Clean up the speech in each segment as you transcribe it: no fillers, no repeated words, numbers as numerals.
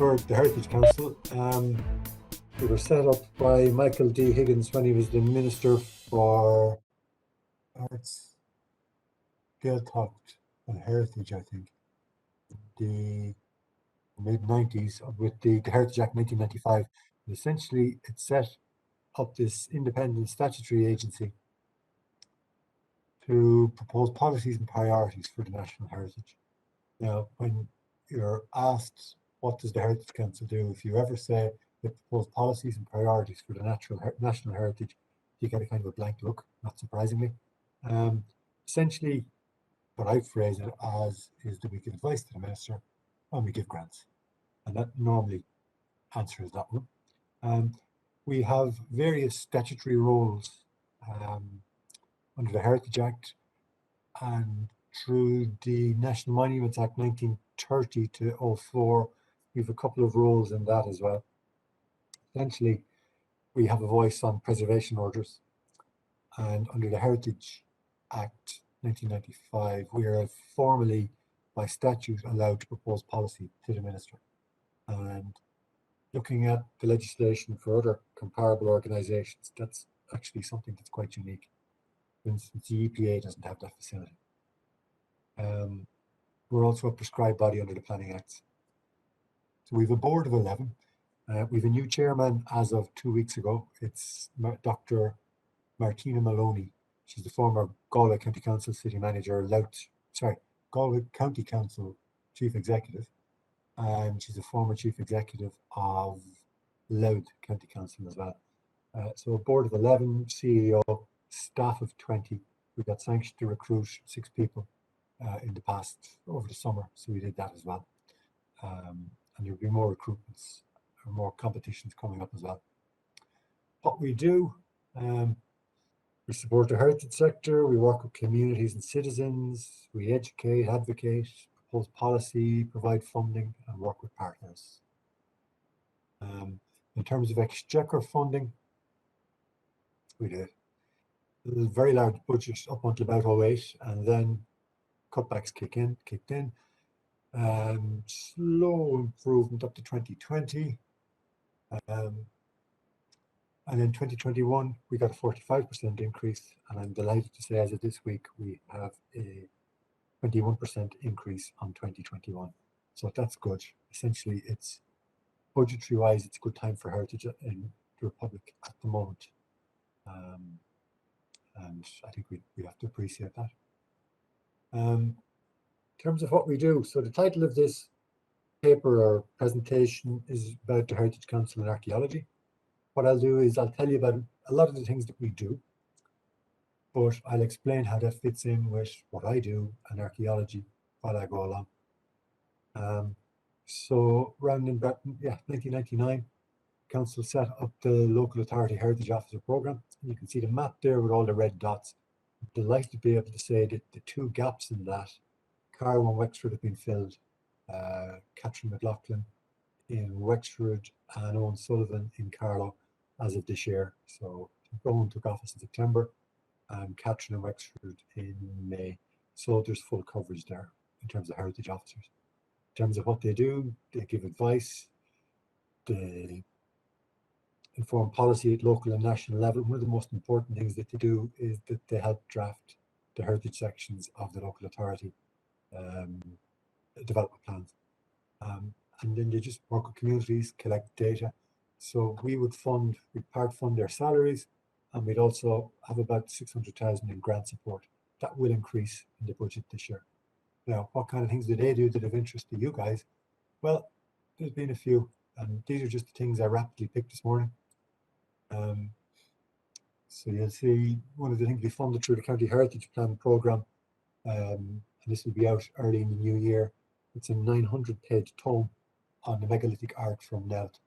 for the Heritage Council. We were set up by Michael D. Higgins when he was the Minister for Arts, Gaeltacht and Heritage, I think, the mid-90s, with the Heritage Act 1995. And essentially, it set up this independent statutory agency to propose policies and priorities for the national heritage. Now, when you're asked what does the Heritage Council do, if you ever say they propose policies and priorities for the national heritage, you get a kind of a blank look, not surprisingly. Essentially, what I phrase it as is that we give advice to the Minister and we give grants. And that normally answers that one. We have various statutory roles under the Heritage Act, and through the National Monuments Act 1930 to 04, we have a couple of roles in that as well. Essentially, we have a voice on preservation orders, and under the Heritage Act 1995, we are formally, by statute, allowed to propose policy to the Minister. And looking at the legislation for other comparable organisations, that's actually something that's quite unique. For instance, the EPA doesn't have that facility. We're also a prescribed body under the Planning Acts. So we have a board of 11. We have a new chairman as of 2 weeks ago. It's Dr. Martina Maloney. She's the former Galway County Council City Manager, Galway County Council Chief Executive, and she's a former Chief Executive of Louth County Council as well. So a board of 11, CEO, staff of 20. We got sanctioned to recruit 6 people in the past, over the summer, so we did that as well. And there'll be more recruitments or more competitions coming up as well. What we do, we support the heritage sector, we work with communities and citizens, we educate, advocate, propose policy, provide funding, and work with partners. In terms of exchequer funding, we did a very large budget up until about 08, and then cutbacks kicked in, and slow improvement up to 2020. And in 2021, we got a 45% increase, and I'm delighted to say as of this week, we have a 21% increase on 2021. So that's good. Essentially, it's budgetary-wise, it's a good time for heritage in the Republic at the moment. And I think we have to appreciate that. In terms of what we do, so the title of this paper or presentation is about the Heritage Council and archaeology. What I'll do is I'll tell you about a lot of the things that we do, but I'll explain how that fits in with what I do and archaeology while I go along. So around in 1999, Council set up the Local Authority Heritage Officer Programme. You can see the map there with all the red dots. I'm delighted to be able to say that the 2 gaps in that, Carlow and Wexford, have been filled. Catherine McLaughlin in Wexford and Owen Sullivan in Carlow as of this year. So Owen took office in September and Catherine in Wexford in May. So there's full coverage there in terms of heritage officers. In terms of what they do, they give advice, they inform policy at local and national level. One of the most important things that they do is that they help draft the heritage sections of the local authority development plans. And then they just work with communities, collect data. So we'd part fund their salaries, and we'd also have about 600,000 in grant support. That will increase in the budget this year. Now, what kind of things do they do that of interest to you guys? Well, there's been a few, and these are just the things I rapidly picked this morning. So you'll see one of the things we funded through the County Heritage Plan programme, and this will be out early in the new year. It's a 900-page tome on the megalithic art from Nelt.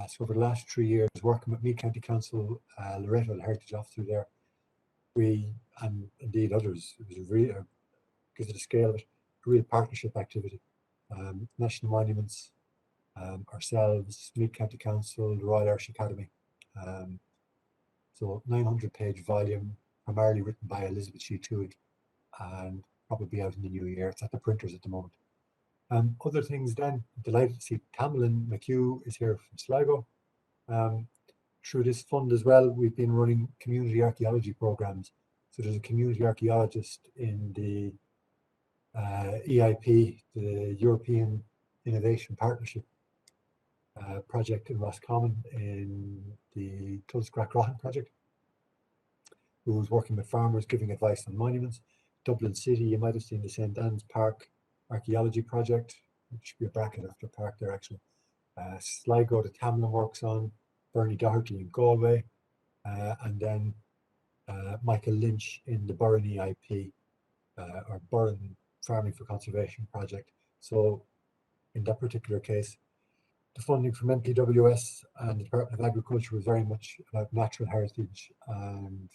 So over the last 3 years, working with Meath County Council, Loreto, the Heritage Officer there, we, and indeed others, it was a real, because of the scale of it, a real partnership activity. National Monuments, ourselves, Meath County Council, the Royal Irish Academy. So 900-page volume, primarily written by Elizabeth Shetuig, and probably out in the new year. It's at the printers at the moment. Other things then, delighted to see Tamlin McHugh is here from Sligo. Through this fund as well, we've been running community archaeology programs. So there's a community archaeologist in the EIP, the European Innovation Partnership project in Roscommon, in the Tulscrack project, who's working with farmers, giving advice on monuments. Dublin City, you might have seen the St. Anne's Park Archaeology Project, which should be a bracket after park there actually. Sligo, the Tamlin works on, Bernie Doherty in Galway, and then Michael Lynch in the Burren EIP, or Burren Farming for Conservation project. So in that particular case, the funding from MPWS and the Department of Agriculture was very much about natural heritage and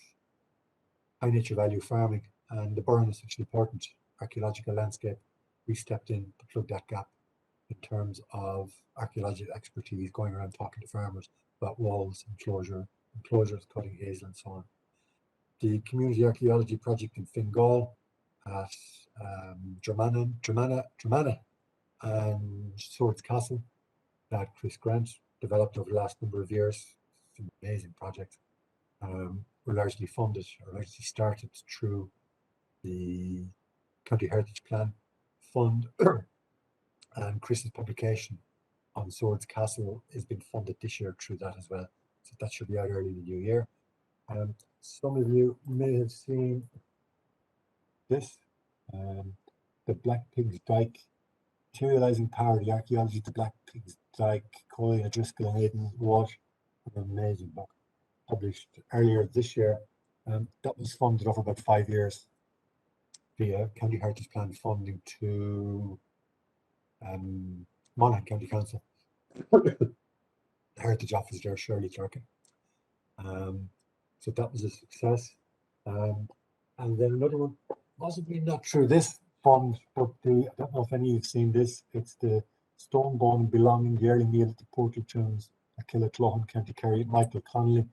high nature value farming, and the Burren is such an important archaeological landscape. We stepped in to plug that gap in terms of archaeological expertise, going around talking to farmers about walls, enclosures, cutting hazel and so on. The community archaeology project in Fingal at Dromana and Swords Castle that Chris Grant developed over the last number of years. It's an amazing project. Were largely funded or largely started through the County Heritage Plan Fund, and Chris's publication on Swords Castle has been funded this year through that as well. So that should be out early in the new year. Some of you may have seen this, the Black Pig's Dyke, Materializing Power, the Archaeology of the Black Pig's Dyke, Coyle, O'Driscoll and Aidan Walsh. An amazing book, published earlier this year. That was funded over about 5 years via County Heritage Plan funding to Monaghan County Council. The Heritage Office there, Shirley Turkin. So that was a success. And then another one, possibly not through this fund, but I don't know if any of you have seen this. It's the stone bone belonging the early meal at the Portal Tunes at Killeclohan, County Kerry, Michael Connolly.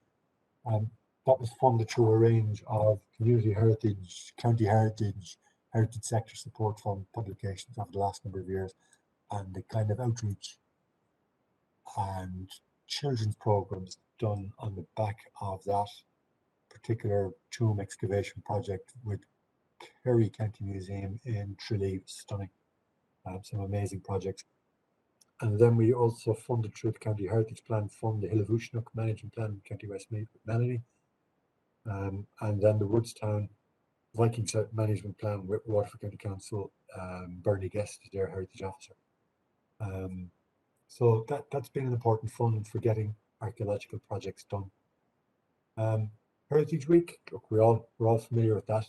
That was funded through a range of community heritage, county heritage, heritage sector support fund publications over the last number of years, and the kind of outreach and children's programs done on the back of that particular tomb excavation project with Kerry County Museum in Tralee. Stunning. Some amazing projects. And then we also funded through the County Heritage Plan Fund the Hill of Uisneach Management Plan, County Westmeath with Melanie. And then the Woodstown Viking Site Management Plan with Waterford County Council, Bernie Guest is their Heritage Officer. So that's been an important fund for getting archaeological projects done. Heritage Week, look, we're all familiar with that.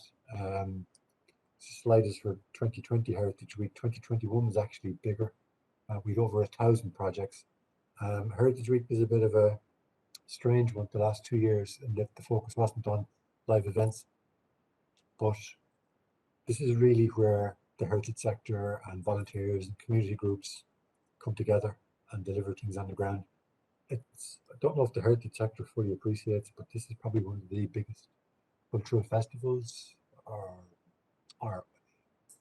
Slide is for 2020 Heritage Week. 2021 was actually bigger. We'd over 1,000 projects. Heritage Week is a bit of a strange one the last 2 years, and that the focus wasn't on live events, but this is really where the heritage sector and volunteers and community groups come together and deliver things on the ground. I don't know if the heritage sector fully appreciates, but this is probably one of the biggest cultural festivals or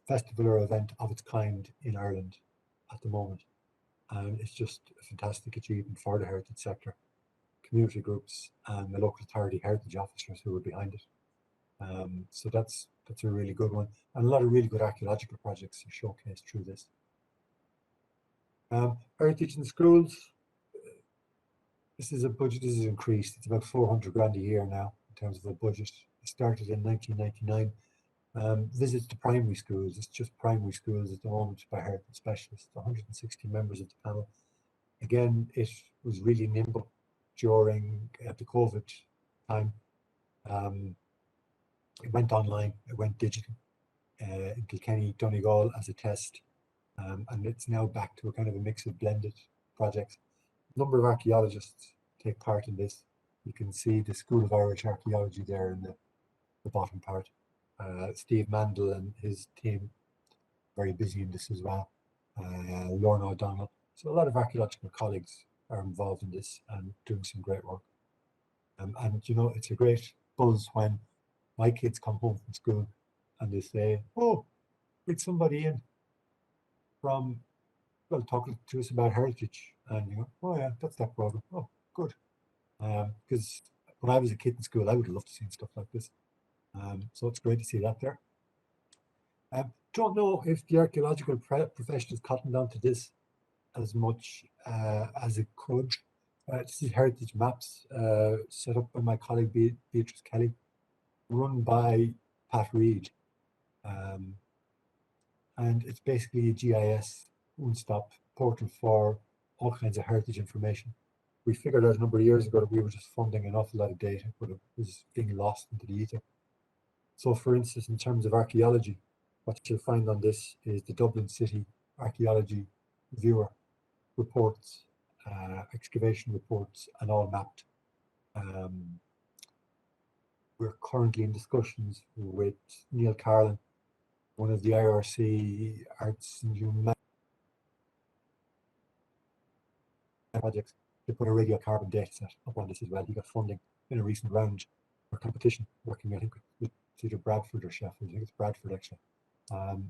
festival or event of its kind in Ireland at the moment. And it's just a fantastic achievement for the heritage sector, community groups and the local authority heritage officers who are behind it. So that's a really good one. And a lot of really good archaeological projects are showcased through this. Heritage in schools. This is a budget, this is increased. It's about 400 grand a year now in terms of a budget. It started in 1999. Visits to primary schools, it's just primary schools at the moment by heritage specialists, 160 members of the panel. Again, it was really nimble during the COVID time. It went online, it went digital in Kilkenny, Donegal as a test, and it's now back to a kind of a mix of blended projects. A number of archaeologists take part in this. You can see the School of Irish Archaeology there in the bottom part. Steve Mandel and his team very busy in this as well. Lorna O'Donnell. So a lot of archaeological colleagues are involved in this and doing some great work. And you know, it's a great buzz when my kids come home from school and they say, "Oh, it's somebody in from, well, talking to us about heritage, and you go, oh yeah, that's that program. Oh, good. Because when I was a kid in school, I would have loved to see stuff like this. So it's great to see that there. Don't know if the archaeological profession has cottoned onto this as much as it could. This is heritage maps set up by my colleague Beatrice Kelly, run by Pat Reed. And it's basically a GIS one-stop portal for all kinds of heritage information. We figured out a number of years ago that we were just funding an awful lot of data, but it was being lost into the ether. So for instance, in terms of archaeology, what you'll find on this is the Dublin City Archaeology Viewer reports, excavation reports, and all mapped. We're currently in discussions with Neil Carlin, one of the IRC Arts and Humanities projects, to put a radiocarbon data set up on this as well. He got funding in a recent round or competition, working I think with either Bradford or Sheffield. I think it's Bradford actually.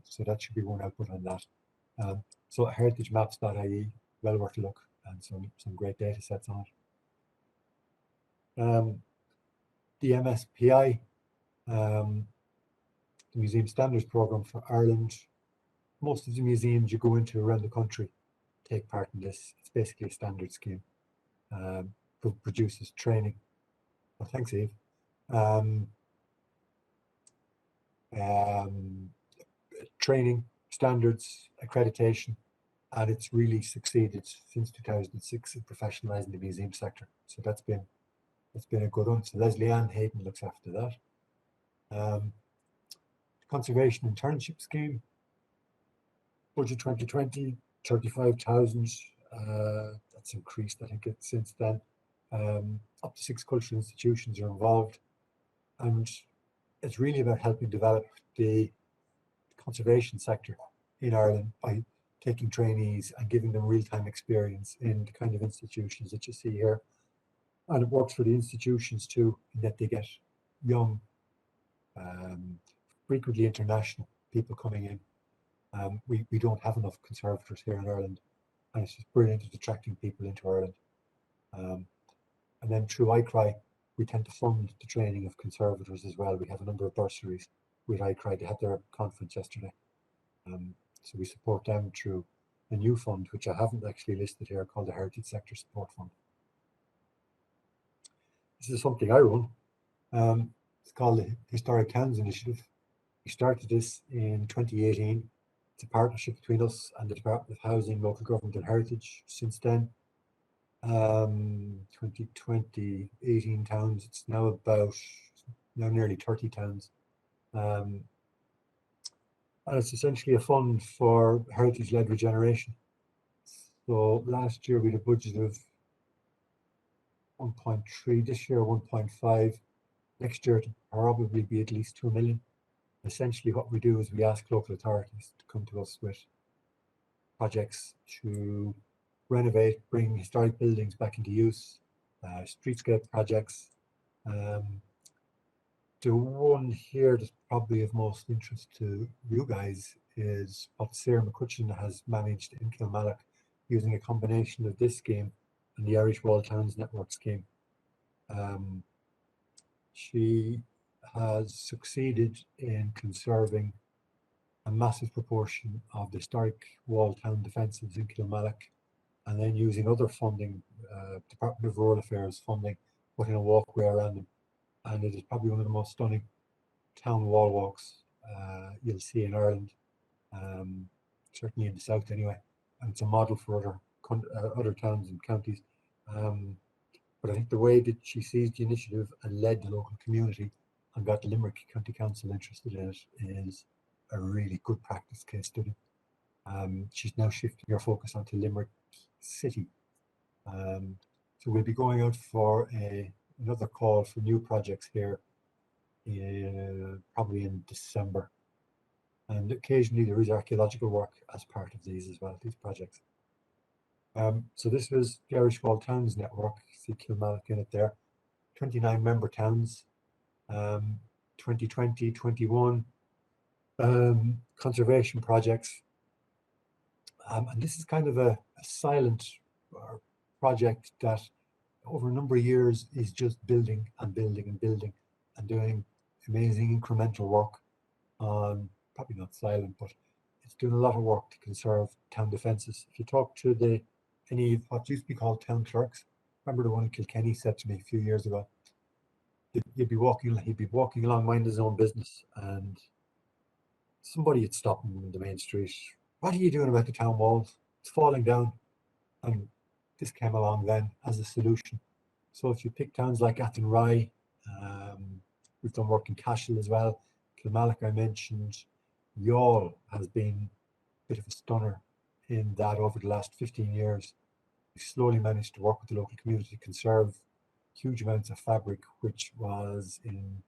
So that should be one output on that. So heritagemaps.ie, well worth a look, and some great data sets on it. The MSPI, the Museum Standards Programme for Ireland. Most of the museums you go into around the country take part in this. It's basically a standard scheme. Produces training. Well, thanks, Eve. Training, standards, accreditation, and it's really succeeded since 2006 in professionalising the museum sector. So that's been a good one. So Leslie Ann Hayden looks after that. Conservation Internship Scheme, budget 2020, 35,000. That's increased, I think, since then. Up to 6 cultural institutions are involved, and it's really about helping develop the conservation sector in Ireland by taking trainees and giving them real-time experience in the kind of institutions that you see here. And it works for the institutions too, in that they get young, frequently international people coming in. We don't have enough conservators here in Ireland, and it's just brilliant at attracting people into Ireland. And then through ICRI, we tend to fund the training of conservators as well. We have a number of bursaries with ICRI. They had their conference yesterday. So we support them through a new fund, which I haven't actually listed here, called the Heritage Sector Support Fund. This is something I run. It's called the Historic Towns Initiative. We started this in 2018. It's a partnership between us and the Department of Housing, Local Government and Heritage. Since then, 2020, 18 towns. It's now nearly 30 towns. And it's essentially a fund for heritage-led regeneration. So last year we had a budget of 1.3, this year 1.5. Next year it'll probably be at least 2 million. Essentially what we do is we ask local authorities to come to us with projects to renovate, bring historic buildings back into use, streetscape projects. The one here that's probably of most interest to you guys is what Sarah McCutcheon has managed in Kilmallock using a combination of this scheme and the Irish Wall Towns Network scheme. She has succeeded in conserving a massive proportion of the historic wall town defences in Kilmallock, and then using other funding, Department of Rural Affairs funding, putting a walkway around them. And it is probably one of the most stunning town wall walks you'll see in Ireland, certainly in the south anyway. And it's a model for other towns and counties. But I think the way that she seized the initiative and led the local community and got the Limerick County Council interested in it is a really good practice case study. She's now shifting her focus onto Limerick City. So we'll be going out for another call for new projects here probably in December. And occasionally there is archaeological work as part of these as well, these projects. So this was the Irish Wall Towns Network. You see Kilmallock in it there. 29 member towns, 2020, 21 conservation projects. And this is kind of a silent project that over a number of years is just building and building and building and doing amazing incremental work on, probably not silent, but it's doing a lot of work to conserve town defences. If you talk to any of what used to be called town clerks, remember the one in Kilkenny said to me a few years ago, he'd be walking along minding his own business, and somebody had stopped him in the main street. What are you doing about the town walls? It's falling down. And this came along then as a solution. So if you pick towns like Athenry, we've done work in Cashel as well, Kilmallock I mentioned, Youghal has been a bit of a stunner in that over the last 15 years. We've slowly managed to work with the local community to conserve huge amounts of fabric, which was in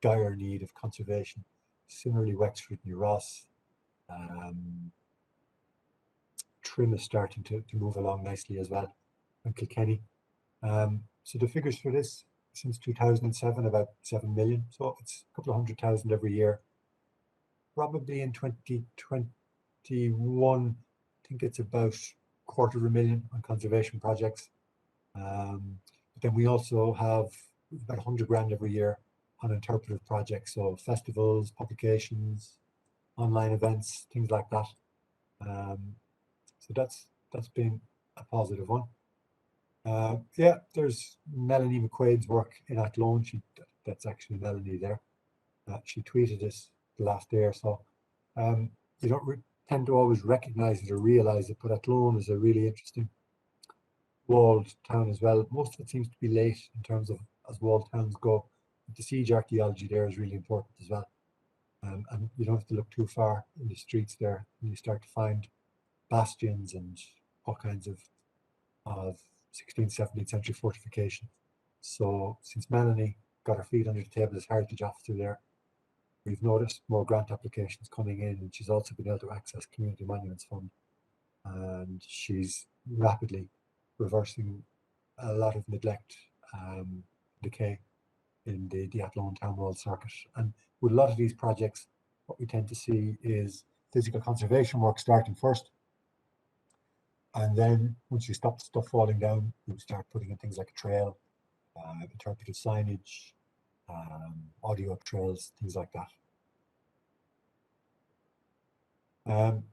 dire need of conservation. Similarly, Wexford, New Ross, Trim is starting to move along nicely as well, and Kilkenny. So the figures for this since 2007, about 7 million. So it's a couple of 100,000 every year. Probably in 2021, I think it's about $250,000 on conservation projects. But then we also have about 100 grand every year on interpretive projects, so festivals, publications, online events, things like that. So that's been a positive one. Yeah, there's Melanie McQuaid's work in Athlone. That's actually Melanie there. She tweeted this the last day or so. You don't tend to always recognize it or realize it, but Athlone is a really interesting walled town as well. Most of it seems to be late in terms of as walled towns go. The siege archaeology there is really important as well. And you don't have to look too far in the streets there, and you start to find bastions and all kinds of 16th, 17th century fortification. So since Melanie got her feet under the table as heritage officer there, we've noticed more grant applications coming in, and she's also been able to access Community Monuments Fund, and she's rapidly reversing a lot of neglect, decay in the Athlone Town Wall circuit. And with a lot of these projects, what we tend to see is physical conservation work starting first, and then once you stop the stuff falling down, you start putting in things like a trail, interpretive signage, audio trails, things like that.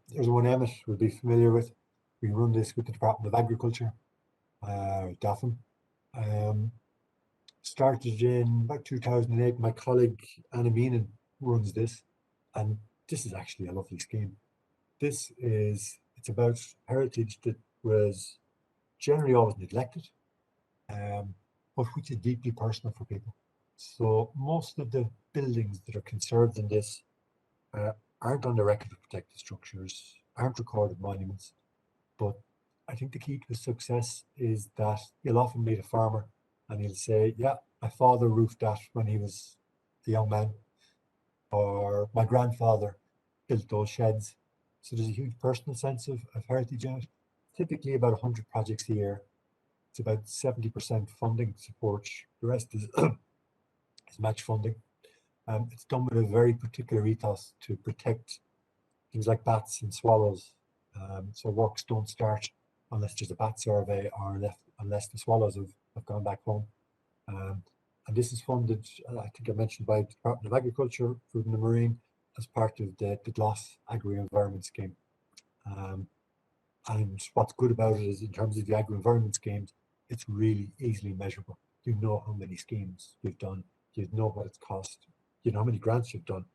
There's one Emmett will be familiar with. We run this with the Department of Agriculture, DAFM. Started in about 2008. My colleague Anna Meenan runs this, and this is actually a lovely scheme. It's about heritage that was generally always neglected, but which is deeply personal for people. So most of the buildings that are conserved in this aren't on the record of protected structures, aren't recorded monuments, but I think the key to success is that you'll often meet a farmer and he'll say, yeah, my father roofed that when he was a young man, or my grandfather built those sheds. So there's a huge personal sense of heritage in it. Typically about 100 projects a year. It's about 70% funding support. The rest is, is match funding. It's done with a very particular ethos to protect things like bats and swallows. So works don't start unless there's a bat survey or unless the swallows have gone back home. And this is funded, I think I mentioned, by the Department of Agriculture, Food and the Marine, as part of the GLOS Agri-Environment Scheme. And what's good about it is, in terms of the agri-environment schemes, it's really easily measurable. You know how many schemes you've done, you know what it's cost, you know how many grants you've done.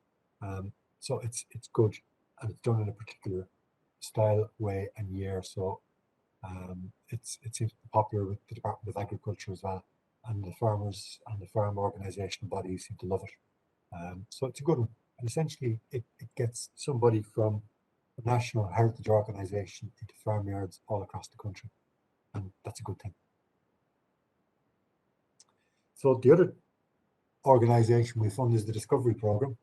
So it's good, and it's done in a particular style, way, and year. So it seems popular with the Department of Agriculture as well, and the farmers and the farm organisational bodies seem to love it. So it's a good one, and essentially it gets somebody from a national heritage organisation into farmyards all across the country, and that's a good thing. So the other organisation we fund is the Discovery Programme.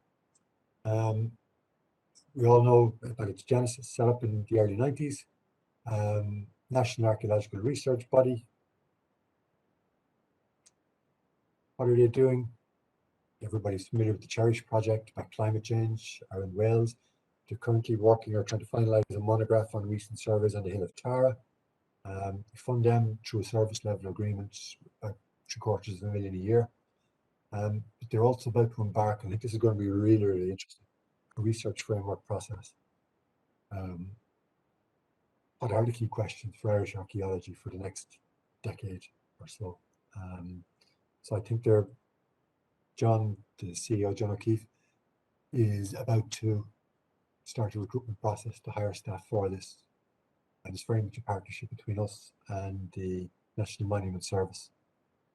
We all know about its genesis, set up in the early 90s. National Archaeological Research Body. What are they doing? Everybody's familiar with the Cherish project about climate change, are in Wales. They're currently working or trying to finalise a monograph on recent surveys on the Hill of Tara. We fund them through a service level agreement, about $750,000 a year. But they're also about to embark, I think this is going to be really, really interesting, a research framework process. What are the key questions for Irish archaeology for the next decade or so? So I think the CEO, John O'Keefe, is about to start a recruitment process to hire staff for this. And it's very much a partnership between us and the National Monument Service.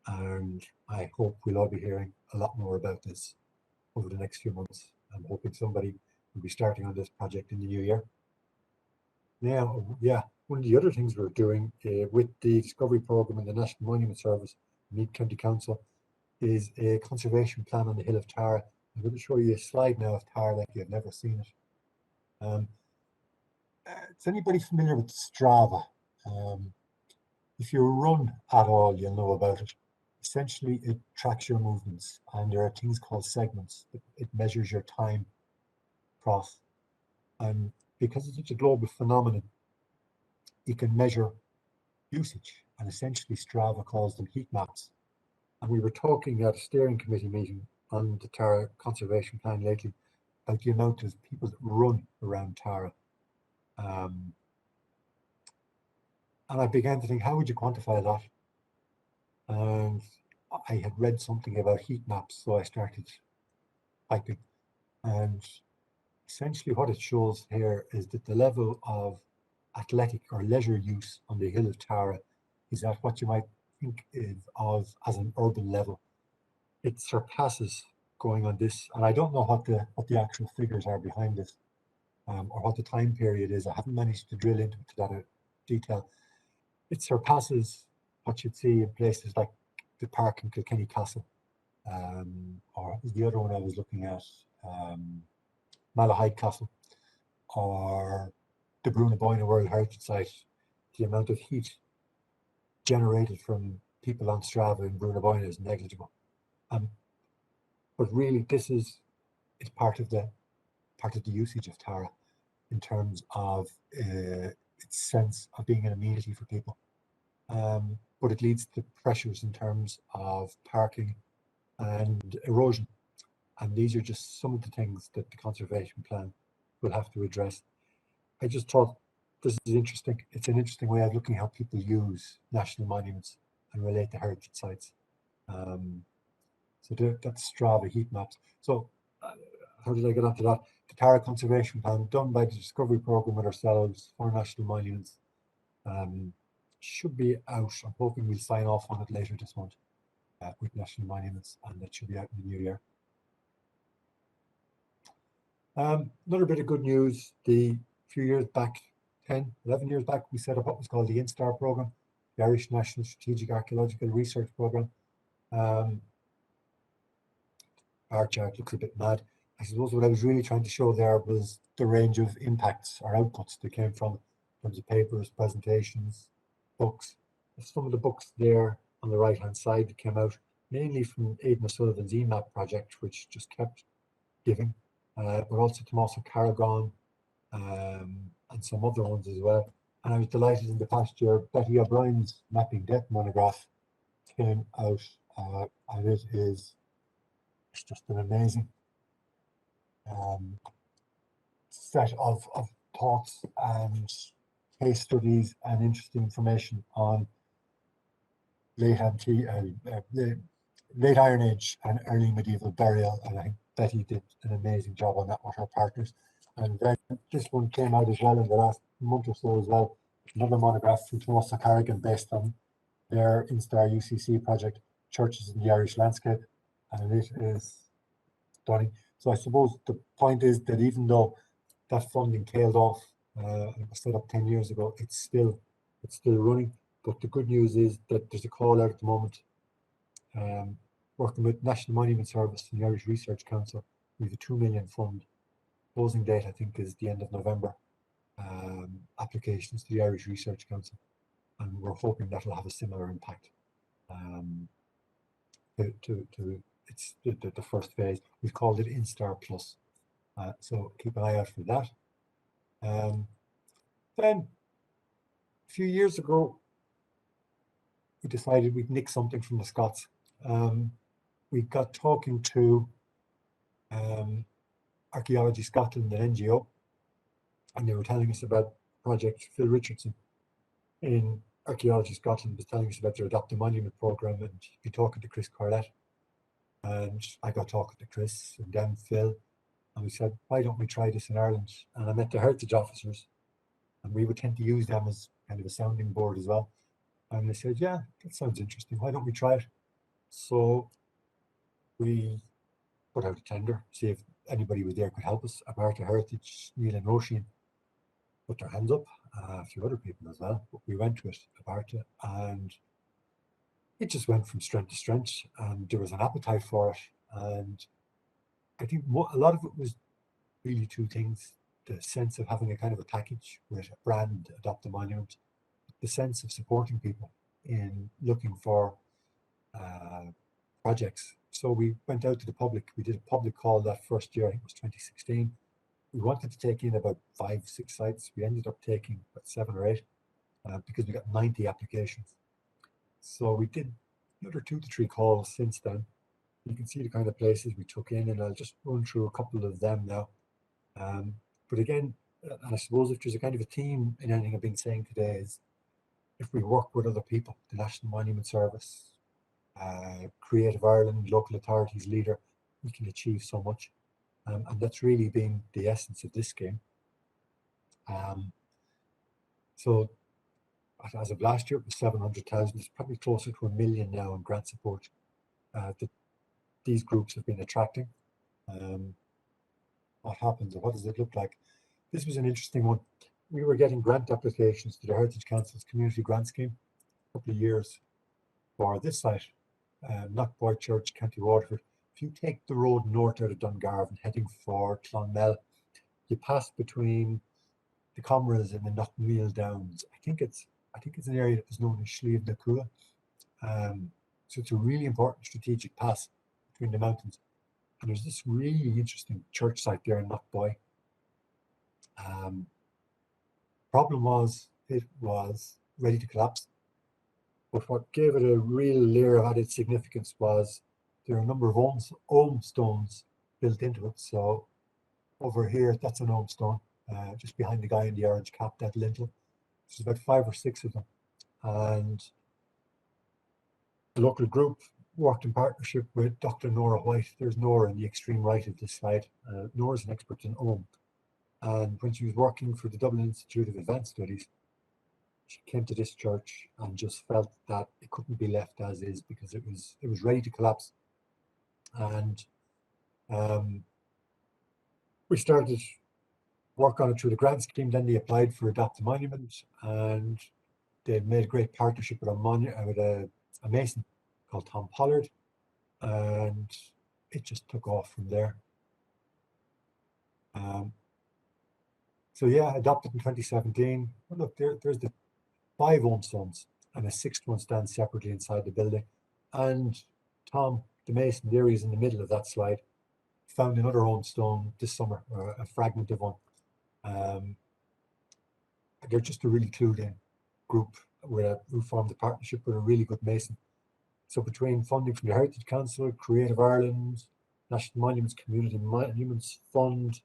And I hope we'll all be hearing a lot more about this over the next few months. I'm hoping somebody will be starting on this project in the new year. Now, one of the other things we're doing with the Discovery Programme and the National Monument Service, Meath County Council, is a conservation plan on the Hill of Tara. I'm going to show you a slide now of Tara like you've never seen it. Is anybody familiar with Strava? If you run at all, you'll know about it. Essentially, it tracks your movements, and there are things called segments. It measures your time across. And because it's such a global phenomenon, you can measure usage, and essentially Strava calls them heat maps. And we were talking at a steering committee meeting on the Tara Conservation Plan lately about the amount of people that run around Tara. And I began to think, how would you quantify that? And I had read something about heat maps, so I started typing. And essentially what it shows here is that the level of athletic or leisure use on the Hill of Tara is at what you might think of as an urban level. It surpasses going on this, and I don't know what the actual figures are behind this, or what the time period is. I haven't managed to drill into that detail. It surpasses what you'd see in places like the park in Kilkenny Castle, or the other one I was looking at, Malahide Castle, or the Brunaboyna World Heritage Site. The amount of heat generated from people on Strava in Brunaboyna is negligible. But really, this is part of the usage of Tara in terms of its sense of being an amenity for people. But it leads to pressures in terms of parking and erosion. And these are just some of the things that the conservation plan will have to address. I just thought this is interesting. It's an interesting way of looking at how people use national monuments and relate to heritage sites. So that's Strava heat maps. So how did I get onto that? The Tara Conservation Plan, done by the Discovery Programme with ourselves for national monuments, should be out. I'm hoping we'll sign off on it later this month with national monuments, and that should be out in the new year. Another bit of good news, a few years back, 10, 11 years back, we set up what was called the INSTAR programme, the Irish National Strategic Archaeological Research Programme. Our chart looks a bit mad. I suppose what I was really trying to show there was the range of impacts or outputs that came from in terms of papers, presentations, books. Some of the books there on the right-hand side that came out, mainly from Aidan O'Sullivan's EMAP project, which just kept giving, but also Tommaso Caragon and some other ones as well. And I was delighted in the past year, Betty O'Brien's Mapping Death monograph came out, and it's just an amazing set of thoughts and case studies and interesting information on late Iron Age and early medieval burial. And I think Betty did an amazing job on that with her partners. And then this one came out as well in the last month or so as well. Another monograph from Tommaso Caragon based on their INSTAR UCC project, Churches in the Irish Landscape. And it is stunning. So I suppose the point is that even though that funding tailed off, it was set up 10 years ago, it's still running. But the good news is that there's a call out at the moment, working with National Monument Service and the Irish Research Council. We have a 2 million fund. Closing date, I think, is the end of November. Applications to the Irish Research Council, and we're hoping that'll have a similar impact. It's the first phase. We've called it INSTAR Plus, So keep an eye out for that. Then a few years ago, we decided we'd nick something from the Scots. We got talking to Archaeology Scotland, an NGO, and they were telling us about Project Phil Richardson in Archaeology Scotland was telling us about their Adopt a Monument programme, and he'd be talking to Chris Corlett. And I got talking to Chris and then Phil, and we said, why don't we try this in Ireland? And I met the heritage officers, and we would tend to use them as kind of a sounding board as well. And they said, yeah, that sounds interesting. Why don't we try it? So we put out a tender, see if anybody was there could help us. Abarta Heritage, Neil and Roisin put their hands up, a few other people as well. But we went with Abarta, and it just went from strength to strength, and there was an appetite for it. And I think a lot of it was really two things: the sense of having a kind of a package with a brand, Adopt a Monument, the sense of supporting people in looking for projects. So we went out to the public. We did a public call that first year, I think it was 2016. We wanted to take in about 5-6 sites. We ended up taking about 7 or 8 because we got 90 applications. So we did another 2 to 3 calls since then. You can see the kind of places we took in, and I'll just run through a couple of them now. But again, and I suppose if there's a kind of a theme in anything I've been saying today is if we work with other people, the National Monument Service, Creative Ireland, local authorities, leader, we can achieve so much. And that's really been the essence of this game. So as of last year, it was 700,000. It's probably closer to 1 million now in grant support that these groups have been attracting. What happens, or what does it look like? This was an interesting one. We were getting grant applications to the Heritage Council's Community Grant Scheme a couple of years for this site, Knockboy Church, County Waterford. If you take the road north out of Dungarvan heading for Clonmel, you pass between the Comras and the Knockmeal Downs. I think it's an area that was known as Slieve na Cua. So it's a really important strategic pass between the mountains. And there's this really interesting church site there in Knockboy. Problem was, it was ready to collapse. But what gave it a real layer of added significance was there are a number of ohm stones built into it. So over here, that's an ohm stone, just behind the guy in the orange cap, that lintel. There's about 5 or 6 of them. And the local group worked in partnership with Dr. Nora White. There's Nora in the extreme right of this slide. Nora's an expert in ohm. And when she was working for the Dublin Institute of Advanced Studies, she came to this church and just felt that it couldn't be left as is because it was ready to collapse. And we started work on it through the grant scheme. Then they applied for Adopt a Monument, and they made a great partnership with a mason called Tom Pollard, and it just took off from there. So yeah, adopted in 2017. Well, look, there's the 5 ohm stones, and a 6th one stands separately inside the building. And Tom, the mason, there he is in the middle of that slide, found another ohm stone this summer, or a fragment of one. They're just a really clued in group who formed a partnership with a really good mason. So between funding from the Heritage Council, Creative Ireland, National Monuments Community Monuments Fund,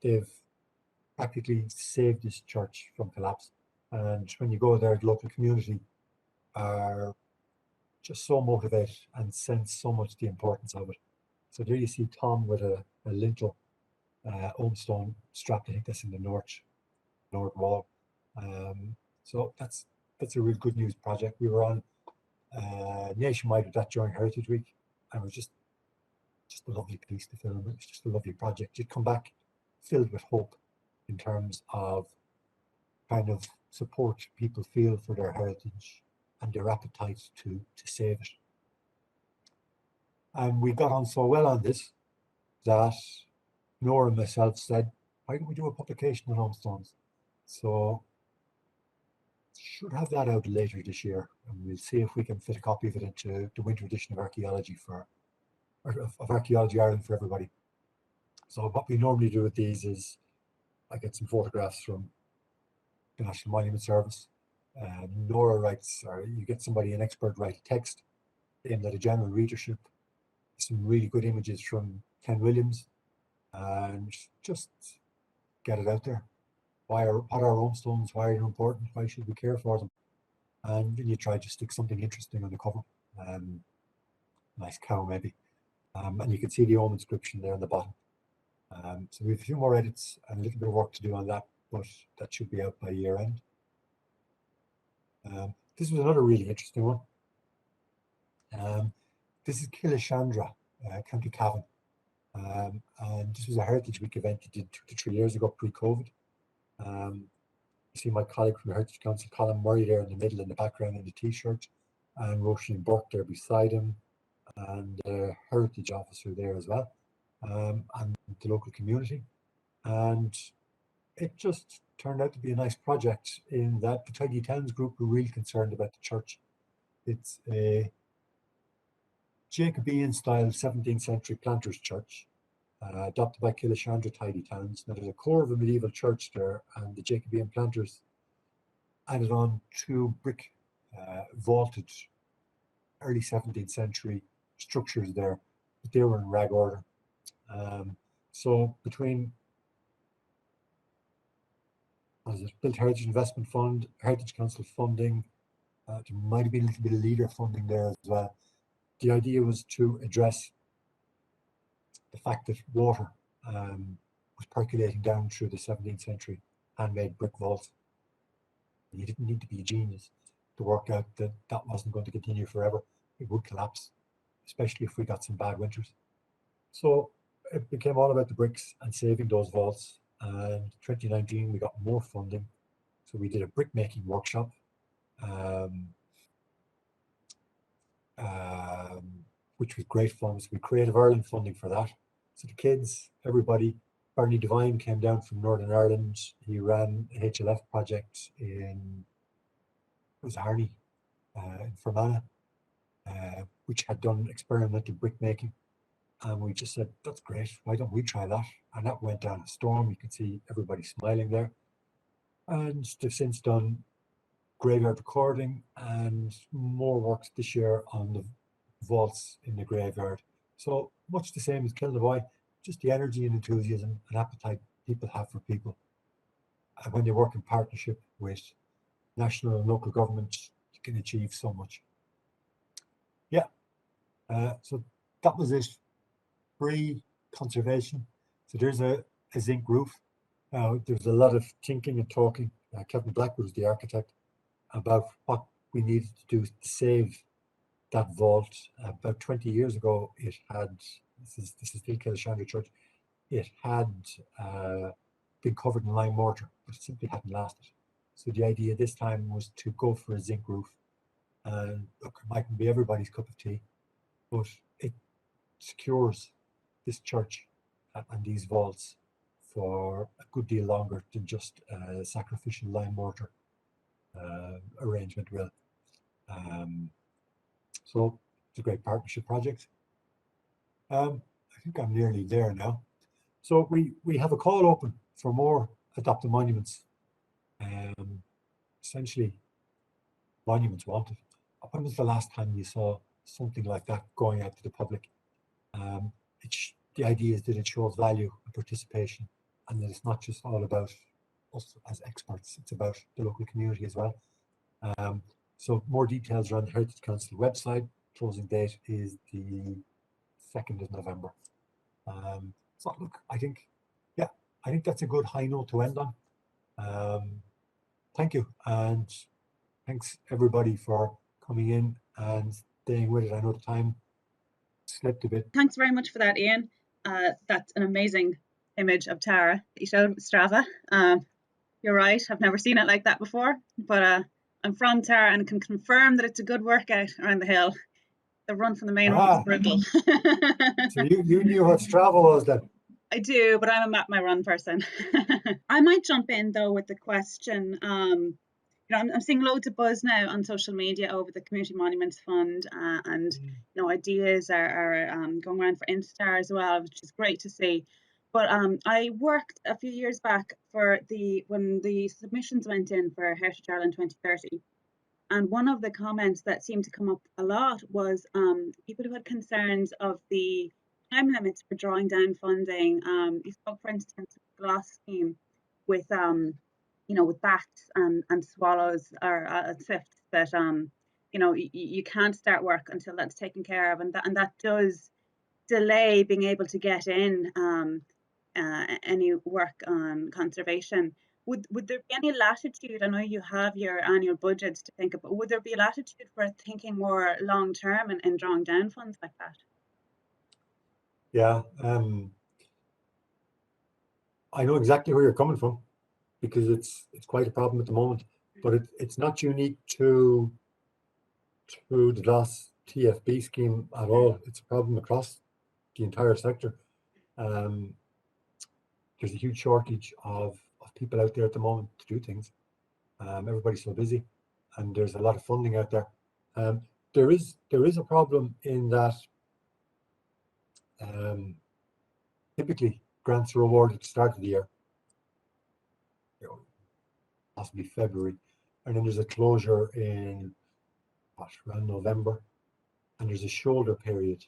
they've practically saved this church from collapse. And when you go there, the local community are just so motivated and sense so much the importance of it. So there you see Tom with a lintel ohm stone strapped. I think that's in the north wall. So that's a real good news project. We were on nationwide with that during Heritage Week, and it was just a lovely piece to film. It's just a lovely project. You'd come back filled with hope in terms of kind of support people feel for their heritage and their appetite to save it. And we got on so well on this that Nora and myself said, why don't we do a publication on Homestones? So should have that out later this year, and we'll see if we can fit a copy of it into the winter edition of Archaeology of Archaeology Ireland for everybody. So what we normally do with these is I get some photographs from the National Monument Service. Nora writes, or you get somebody, an expert, write a text aimed at a general readership. Some really good images from Ken Williams, and just get it out there. What are our own stones? Why are they important? Why should we care for them? And then you try to stick something interesting on the cover. Nice cow maybe. And you can see the Ohm inscription there on the bottom. So we have a few more edits and a little bit of work to do on that, but that should be out by year end. This was another really interesting one. This is Killishandra, County Cavan. And this was a Heritage Week event you did 2 to 3 years ago, pre-COVID. You see my colleague from the Heritage Council, Colin Murray, there in the middle in the background in the T-shirt, and Roisin Burke there beside him, and a Heritage officer there as well, and the local community. And it just turned out to be a nice project in that the Tidy Towns group were really concerned about the church. It's a Jacobean style 17th century planters church, adopted by Killishandra Tidy Towns. Now there's a core of a medieval church there, and the Jacobean planters added on 2 brick vaulted early 17th century structures there, but they were in rag order. So between Built Heritage Investment Fund, Heritage Council funding, there might have been a little bit of leader funding there as well. The idea was to address the fact that water was percolating down through the 17th century handmade brick vaults. You didn't need to be a genius to work out that that wasn't going to continue forever. It would collapse, especially if we got some bad winters. So it became all about the bricks and saving those vaults. And 2019, we got more funding. So we did a brick making workshop, which was great fun. So we Creative Ireland funding for that. So the kids, everybody, Barney Devine came down from Northern Ireland. He ran a HLF project in, it was Harney, in Fermanagh, which had done experimental brick making. And we just said, that's great, why don't we try that? And that went down a storm. You can see everybody smiling there. And they've since done graveyard recording and more works this year on the vaults in the graveyard. So much the same as Kilnaboy, just the energy and enthusiasm and appetite people have for people. And when they work in partnership with national and local governments, you can achieve so much. Yeah, so that was it. Free conservation. So there's a zinc roof. There's a lot of thinking and talking. Kevin Blackwood was the architect about what we needed to do to save that vault. About 20 years ago, it had, this is still Killishandra Church, it had been covered in lime mortar, but it simply hadn't lasted. So the idea this time was to go for a zinc roof. And look, it mightn't be everybody's cup of tea, but it secures this church and these vaults for a good deal longer than just a sacrificial lime mortar arrangement will. So it's a great partnership project. I think I'm nearly there now. So we have a call open for more adopted monuments. Essentially, monuments wanted. When was the last time you saw something like that going out to the public? The idea is that it shows value and participation, and that it's not just all about us as experts, it's about the local community as well. So more details are on the Heritage Council website. Closing date is the 2nd of November. So look, I think that's a good high note to end on. Thank you, and thanks everybody for coming in and staying with it. I know the time slipped a bit. Thanks very much for that, Ian. That's an amazing image of Tara that you showed with Strava. You're right, I've never seen it like that before, but I'm from Tara and can confirm that it's a good workout around the hill. The run from the main road is brutal. So you knew what Strava was then? I do, but I'm a map my run person. I might jump in though with the question. I'm seeing loads of buzz now on social media over the Community Monuments Fund, and ideas are going around for Instar as well, which is great to see. But I worked a few years back for when the submissions went in for Heritage Ireland 2030. And one of the comments that seemed to come up a lot was people who had concerns of the time limits for drawing down funding. You spoke, for instance, of the GLOS scheme with, with bats and swallows or swifts that, you can't start work until that's taken care of. And that does delay being able to get in any work on conservation. Would there be any latitude? I know you have your annual budgets to think about. Would there be latitude for thinking more long term and drawing down funds like that? Yeah, I know exactly where you're coming from, because it's quite a problem at the moment. But it's not unique to the GLAS TFB scheme at all. It's a problem across the entire sector. There's a huge shortage of people out there at the moment to do things. Everybody's so busy, and there's a lot of funding out there. There is a problem in that typically grants are awarded at the start of the year, possibly February, and then there's a closure in around November, and there's a shoulder period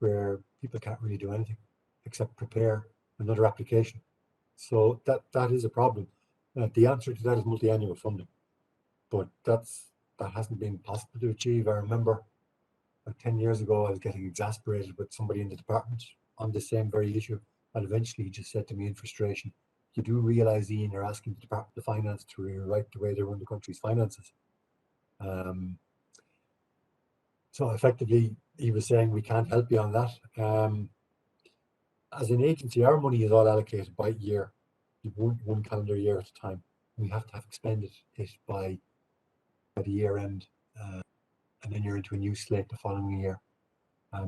where people can't really do anything except prepare another application. So that is a problem. The answer to that is multi-annual funding, but that hasn't been possible to achieve. I remember 10 years ago, I was getting exasperated with somebody in the department on the same very issue, and eventually he just said to me in frustration, "You do realize, Ian, you're asking the Department of Finance to rewrite the way they run the country's finances." So effectively, he was saying, "We can't help you on that." As an agency, our money is all allocated by year, one calendar year at a time. We have to have expended it by the year end, and then you're into a new slate the following year.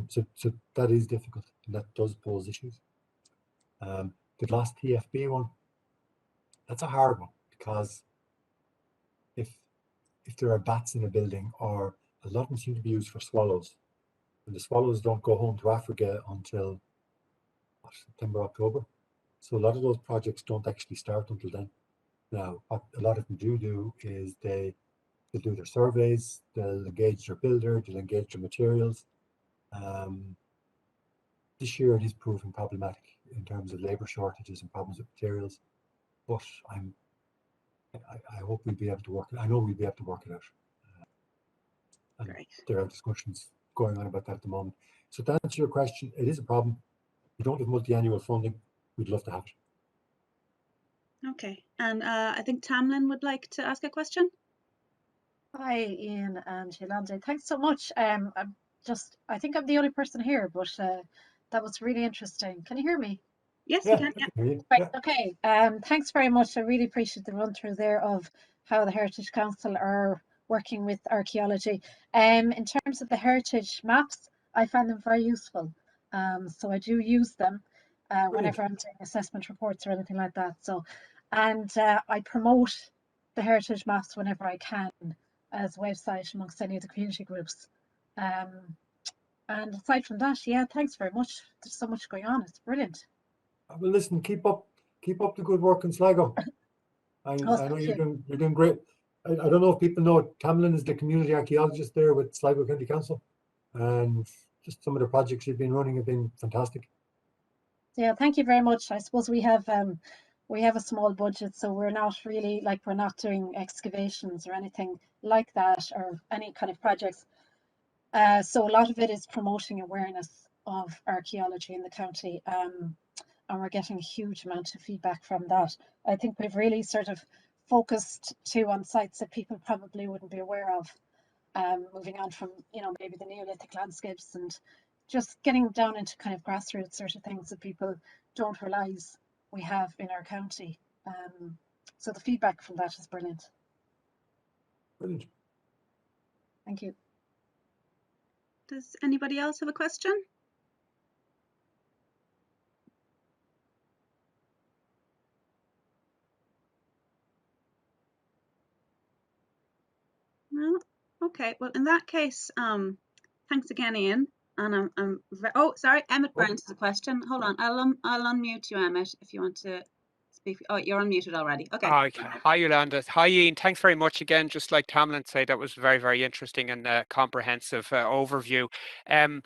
So that is difficult, and that does pose issues. The last TFB one, that's a hard one, because if there are bats in a building, or a lot of them seem to be used for swallows, and the swallows don't go home to Africa until September, October. So a lot of those projects don't actually start until then. Now, what a lot of them do is they'll do their surveys, they'll engage their builder, they'll engage their materials. This year it is proving problematic in terms of labour shortages and problems with materials, but I hope we'll be able to work it. I know we'll be able to work it out. And Great. there are discussions going on about that at the moment. So to answer your question, it is a problem. We don't have multi-annual funding. We'd love to have it. Okay, and I think Tamlin would like to ask a question. Hi, Ian and Yolanda. Thanks so much. I think I'm the only person here, but that was really interesting. Can you hear me? Yes, Yeah, you can. yeah. Right, Yeah. okay. Thanks very much. I really appreciate the run through there of how the Heritage Council are working with archaeology. In terms of the heritage maps, I find them very useful. So I do use them whenever I'm doing assessment reports or anything like that. So, and I promote the heritage maps whenever I can as a website amongst any of the community groups. And aside from that, yeah, thanks very much. There's so much going on. It's brilliant. Well, listen, keep up the good work in Sligo. I know thank you're you. doing great. I don't know if people know, Tamlin is the community archaeologist there with Sligo County Council, and just some of the projects you've been running have been fantastic. Yeah, thank you very much. I suppose we have a small budget, so we're not really we're not doing excavations or anything like that, or any kind of projects. So a lot of it is promoting awareness of archaeology in the county, and we're getting a huge amount of feedback from that. I think we've really sort of focused too on sites that people probably wouldn't be aware of. Moving on from maybe the Neolithic landscapes, and just getting down into kind of grassroots sort of things that people don't realise we have in our county. So the feedback from that is brilliant. Brilliant. Thank you. Does anybody else have a question? No? Okay, well, in that case, thanks again, Ian. And oh, sorry, Emmett Burns has a question. Hold on, I'll unmute you, Emmett, if you want to speak. Oh, you're unmuted already. Okay. Hi, Yolanda. Hi, Ian. Thanks very much again. Just like Tamlin said, that was very, very interesting and comprehensive overview. And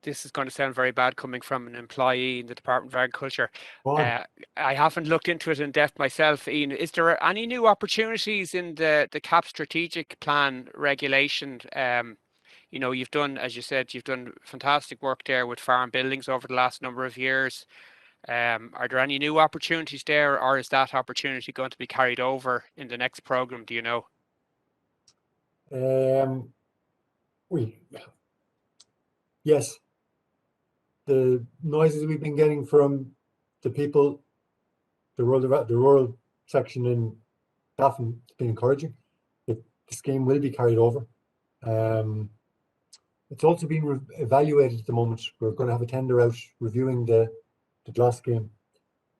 this is going to sound very bad coming from an employee in the Department of Agriculture. I haven't looked into it in depth myself, Ian. Is there any new opportunities in the CAP strategic plan regulation? You know, you've done, as you said, you've done fantastic work there with farm buildings over the last number of years. Are there any new opportunities there, or is that opportunity going to be carried over in the next program? Do you know? Yes, the noises we've been getting from the people, the rural section in Daffin, has been encouraging. The scheme will be carried over. It's also being evaluated at the moment. We're going to have a tender out reviewing the GLAS scheme.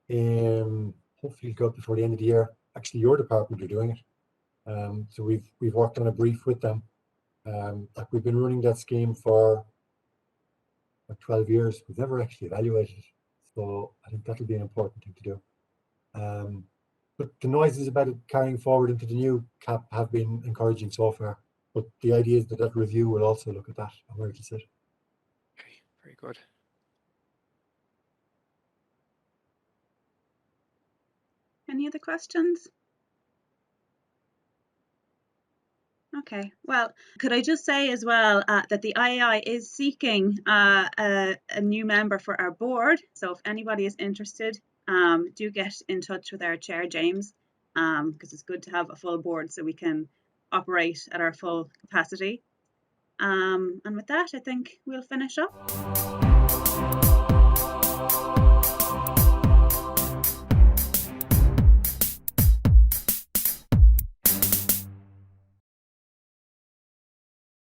Hopefully it'll go up before the end of the year. Actually, your department are doing it. So we've worked on a brief with them. Like we've been running that scheme for 12 years. We've never actually evaluated it. So I think that'll be an important thing to do. But the noises about it carrying forward into the new CAP have been encouraging so far. But the idea is that that review will also look at that and where to sit. Okay, very good. Any other questions? Okay, well, could I just say as well that the IAI is seeking a new member for our board. So if anybody is interested, do get in touch with our chair, James, because it's good to have a full board so we can operate at our full capacity. And with that, I think we'll finish up.